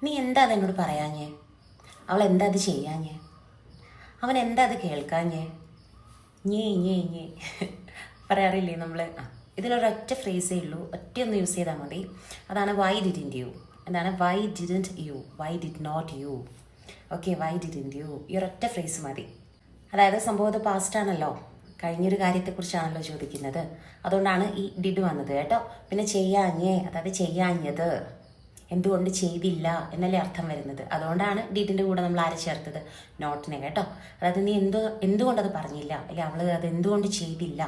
നീ എന്താ അതെന്നോട് പറയാഞ്ഞേ? അവൾ എന്താ അത് ചെയ്യാഞ്ഞേ? അവൻ എന്താ അത് കേൾക്കാഞ്ഞേ? ഞേ പറയാറില്ലേ നമ്മൾ? ഇതിലൊരൊറ്റ ഫ്രേസേ ഉള്ളൂ, ഒറ്റയൊന്ന് യൂസ് ചെയ്താൽ മതി. അതാണ് വൈ ഡിഡിൻറ്റ് യു. എന്താണ് why didn't you, why did not you. Okay, why didn't you, ഈ ഒരൊറ്റ ഫ്രേസ് മതി. അതായത് സംഭവം ഇത് പാസ്റ്റ് ആണല്ലോ, കഴിഞ്ഞൊരു കാര്യത്തെക്കുറിച്ചാണല്ലോ ചോദിക്കുന്നത്. അതുകൊണ്ടാണ് ഈ ഡിഡ് വന്നത് കേട്ടോ. പിന്നെ ചെയ്യാഞ്ഞേ, അതായത് ചെയ്യാഞ്ഞത്, എന്തുകൊണ്ട് ചെയ്തില്ല എന്നല്ലേ അർത്ഥം വരുന്നത്. അതുകൊണ്ടാണ് ഡിഡിൻ്റെ കൂടെ നമ്മൾ ആരെ ചേർത്തത്? നോട്ടിനെ കേട്ടോ. അതായത് നീ എന്തുകൊണ്ടത് പറഞ്ഞില്ല, അല്ലെ അവൾ അത് എന്തുകൊണ്ട് ചെയ്തില്ല.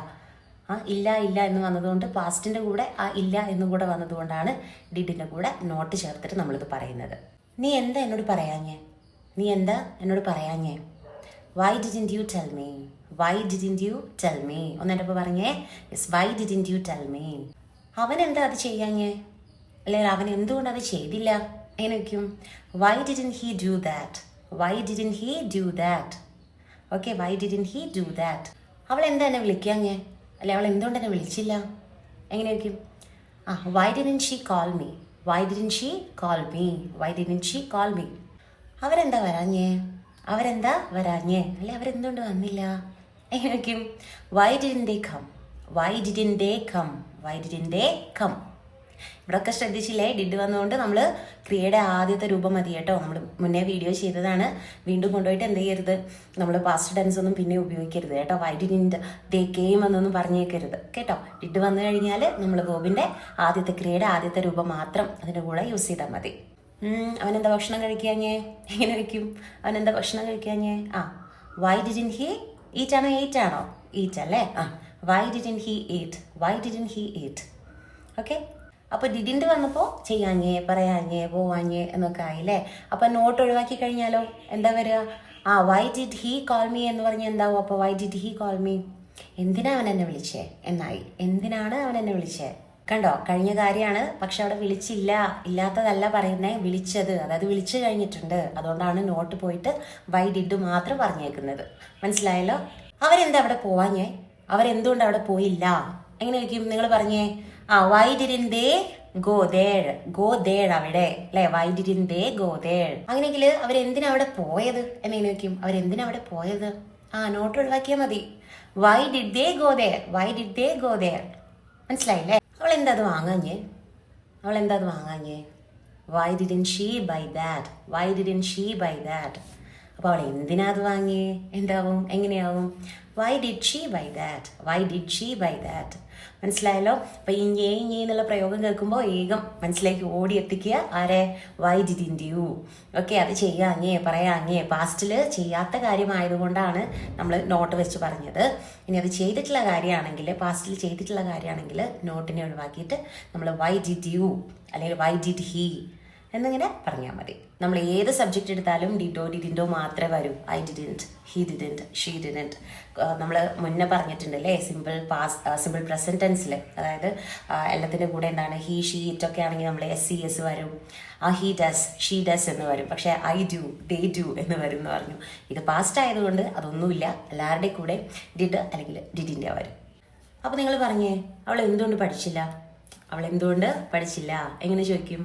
ഇല്ല ഇല്ല എന്ന് വന്നതുകൊണ്ട് പാസ്റ്റിൻ്റെ കൂടെ ആ ഇല്ല എന്നും കൂടെ വന്നതുകൊണ്ടാണ് ഡിഡിൻ്റെ കൂടെ നോട്ട് ചേർത്തിട്ട് നമ്മളിത് പറയുന്നത്. നീ എന്താ എന്നോട് പറയാഞ്ഞേ? നീ എന്താ എന്നോട് പറയാഞ്ഞേ? Why didn't you tell me, why didn't you tell me. ഒന്നെൻ്റെ ഒപ്പം പറഞ്ഞേ, yes, why didn't you tell me. അവൻ എന്താ അത് ചെയ്യാഞ്ഞേ, അല്ലെങ്കിൽ അവൻ എന്തുകൊണ്ട് അത് ചെയ്തില്ല? എങ്ങനെ വയ്ക്കും? Why didn't he do that, why didn't he do that. Okay, why didn't he do that. അവൾ എന്താ എന്നെ വിളിക്കാഞ്ഞേ, അല്ലെ അവൾ എന്തുകൊണ്ട് എന്നെ വിളിച്ചില്ല? എങ്ങനെ വയ്ക്കും? Why didn't she call me, why didn't she call me, why didn't she call me. അവരെന്താ വരാഞ്ഞേ, അവരെന്താ വരാഞ്ഞേ, അല്ലെ അവരെന്തുകൊണ്ട് വന്നില്ല? എങ്ങനെ വയ്ക്കും? Why didn't they come, why didn't they come, why didn't they come. ഇവിടെയൊക്കെ ശ്രദ്ധിച്ചില്ലേ, ഡിഡ് വന്നുകൊണ്ട് നമ്മൾ ക്രിയയുടെ ആദ്യത്തെ രൂപം മതി കേട്ടോ. നമ്മൾ മുന്നേ വീഡിയോ ചെയ്തതാണ്, വീണ്ടും കൊണ്ടുപോയിട്ട് എന്ത് ചെയ്യരുത്, നമ്മൾ പാസ്റ്റ് ടെൻസ് ഒന്നും പിന്നെ ഉപയോഗിക്കരുത് കേട്ടോ. വൈ ഡിഡിൻറ്റ് ദേ കേം എന്നൊന്നും പറഞ്ഞേക്കരുത് കേട്ടോ. ഡിഡ് വന്നു കഴിഞ്ഞാൽ നമ്മൾ വേർബിൻ്റെ ആദ്യത്തെ ക്രിയയുടെ ആദ്യത്തെ രൂപം മാത്രം അതിൻ്റെ കൂടെ യൂസ് ചെയ്താൽ മതി. അവനെന്താ ഭക്ഷണം കഴിക്കാഞ്ഞേ, എങ്ങനെ വയ്ക്കും? അവനെന്താ ഭക്ഷണം കഴിക്കാഞ്ഞേ? വൈ ഡിഡിൻറ്റ് ഹി ഈറ്റ് ആണോ എയ്റ്റ് ആണോ? ഈറ്റ് അല്ലേ. Y didn't he eat, Y didn't he eat. Okay, അപ്പോൾ ഡിഡിൻറ്റ് വന്നപ്പോൾ ചെയ്യാഞ്ഞേ, പറയാഞ്ഞേ, പോവാഞ്ഞേ എന്നൊക്കെ ആയില്ലേ. അപ്പം നോട്ട് ഒഴിവാക്കി കഴിഞ്ഞാലോ എന്താ വരിക? Why did he call me എന്ന് പറഞ്ഞാൽ എന്താവും? അപ്പോൾ why did he call me, എന്തിനാ അവൻ എന്നെ വിളിച്ചേ എന്നായി. എന്തിനാണ് അവൻ എന്നെ വിളിച്ചേ? കണ്ടോ, കഴിഞ്ഞ കാര്യമാണ്, പക്ഷെ അവിടെ വിളിച്ചില്ല, ഇല്ലാത്തതല്ല പറയുന്നത്, വിളിച്ചത്. അതായത് വിളിച്ചു കഴിഞ്ഞിട്ടുണ്ട്, അതുകൊണ്ടാണ് നോട്ട് പോയിട്ട് വൈ ഡിഡ് മാത്രം പറഞ്ഞേക്കുന്നത്. മനസ്സിലായല്ലോ? അവരെന്താ അവിടെ പോവാഞ്ഞേ, അവരെന്തുകൊണ്ട് അവിടെ പോയില്ല? എങ്ങനെ വയ്ക്കും? നിങ്ങൾ പറഞ്ഞേ, Y didn't they go there, go there അവിടെ അല്ലെ. Y didn't they go there. അങ്ങനെയെങ്കിൽ അവരെന്തിനാ അവിടെ പോയത് എന്നെങ്ങനെ വയ്ക്കും? അവരെന്തിനാ അവിടെ പോയത്? നോട്ട് ഒഴിവാക്കിയാൽ മതി. Why did they go there, why did they go there. മനസ്സിലായില്ലേ? അവൾ എന്താ അത് വാങ്ങാഞ്ഞേ, അവൾ എന്താ അത് വാങ്ങാഞ്ഞേ? Why didn't she buy that, why didn't she buy that. അപ്പോൾ അവൾ എന്തിനാ അത് വാങ്ങിയേ എന്താവും, എങ്ങനെയാവും? Why did she buy that, why did she buy that. മനസ്സിലായല്ലോ? അപ്പോൾ ഈ ഞേ എന്നുള്ള പ്രയോഗം കേൾക്കുമ്പോൾ വേഗം മനസ്സിലേക്ക് ഓടി എത്തിക്കുക ആരെ? Y didn't U. ഓക്കെ, അത് ചെയ്യാഞ്ഞേ, പറയാഞ്ഞേ, പാസ്റ്റിൽ ചെയ്യാത്ത കാര്യമായതുകൊണ്ടാണ് നമ്മൾ നോട്ട് വെച്ച് പറഞ്ഞത്. ഇനി അത് ചെയ്തിട്ടുള്ള കാര്യമാണെങ്കിൽ, പാസ്റ്റിൽ ചെയ്തിട്ടുള്ള കാര്യമാണെങ്കിൽ നോട്ടിനെ ഒഴിവാക്കിയിട്ട് നമ്മൾ വൈ ഡിഡ് യു അല്ലെങ്കിൽ വൈ ഡിഡ് ഹി എന്നിങ്ങനെ പറഞ്ഞാൽ മതി. നമ്മൾ ഏത് സബ്ജക്റ്റ് എടുത്താലും ഡിഡോ ഡിഡിൻറ്റോ മാത്രമേ വരൂ. I didn't, he didn't, she didn't. നമ്മൾ മുന്നേ പറഞ്ഞിട്ടുണ്ടല്ലേ, സിമ്പിൾ പ്രസൻറ്റ് ടെൻസിൽ, അതായത് എല്ലാത്തിൻ്റെ കൂടെ എന്താണ്, ഹി ഷീ ഇറ്റൊക്കെ ആണെങ്കിൽ നമ്മൾ SES വരും. ഹി ഡസ്, ഷീ ഡസ് എന്ന് വരും. പക്ഷേ ഐ ഡു, ദേ ഡു എന്ന് വരും എന്ന് പറഞ്ഞു. ഇത് പാസ്റ്റ് ആയതുകൊണ്ട് അതൊന്നുമില്ല, എല്ലാവരുടെയും കൂടെ ഡിഡ് അല്ലെങ്കിൽ ഡിഡിൻ്റെ വരും. അപ്പോൾ നിങ്ങൾ പറഞ്ഞേ, അവൾ എന്തുകൊണ്ട് പഠിച്ചില്ല, അവൾ എന്തുകൊണ്ട് പഠിച്ചില്ല എങ്ങനെ ചോദിക്കും?